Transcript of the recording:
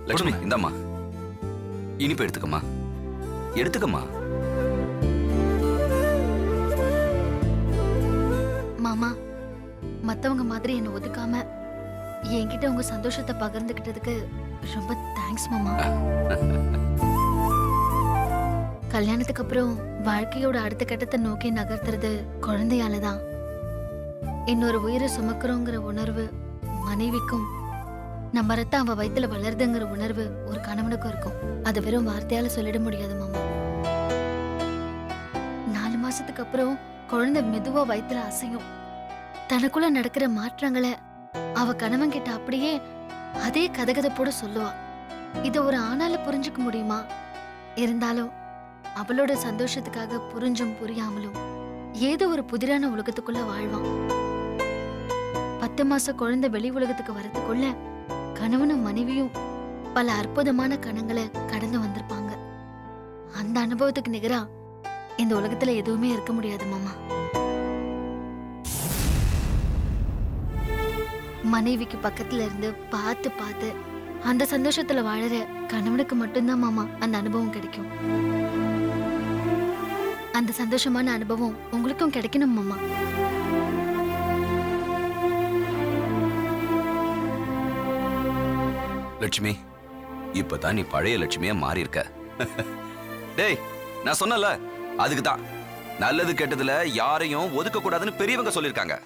லட்சுமி இந்தாம்மா, இனிப்பு எடுத்துக்கம்மா, எடுத்துக்கம்மா. மாமா, மத்தவங்க மாதிரி என்ன ஒதுக்காம என்கிட்ட உங்க சந்தோஷத்தை பகிர்ந்துகிட்டதுக்கு ரொம்ப தேங்க்ஸ் மாமா. கல்யாணத்துக்கு அப்புறம் வாழ்க்கையோட அடுத்த கட்டத்தை நோக்கி நகர்த்துறது குழந்தையால தான். இன்னொரு உயிரை சுமக்கிறோங்கிற உணர்வு மனைவிக்கும், நம்ம ரத்தம் அவ வயித்துல வளருதுங்கிற உணர்வு ஒரு கணவனுக்கும் இருக்கும். அது வெறும் வார்த்தையால சொல்லிட முடியாது மாமா. 4 மாசத்துக்கு அப்புறம் குழந்தை மெதுவா வயித்துல அசையும். தனக்குள்ள நடக்கிற மாற்றங்களை அவ கணவன் கிட்ட அப்படியே அதே கதகதப்போட சொல்லுவா. இத ஒரு ஆணால புரிஞ்சுக்க முடியுமா? இருந்தாலும் அவளோட சந்தோஷத்துக்காக புரிஞ்சும் புரியாமலும் ஏதோ ஒரு புதிரான உலகத்துக்குள்ள வாழ்வான். 10 மாச குழந்தை வெளி உலகத்துக்கு வரதுக்குள்ள கணவனும் மனைவியும் பல அற்புதமான கணங்களை கடந்து வந்திருப்பாங்க. அந்த அனுபவத்துக்கு நிகரா இந்த உலகத்துல எதுவுமே இருக்க முடியாது மாமா. மனைவிக்கு பக்கத்துல இருந்து பார்த்து பார்த்து அந்த சந்தோஷத்துல வாழற கணவனுக்கு மட்டும்தான் மாமா அந்த அனுபவம் கிடைக்கும். அந்த சந்தோஷமான அனுபவம் உங்களுக்கும் கிடைக்கணும் மாமா. லட்சுமி, இப்பதான் நீ பழைய லட்சுமியா மாறி இருக்க. டேய், நான் சொன்னல, அதுக்குதான் நல்லது கெட்டதுல யாரையும் ஒதுக்க கூடாதுன்னு பெரியவங்க சொல்லிருக்காங்க.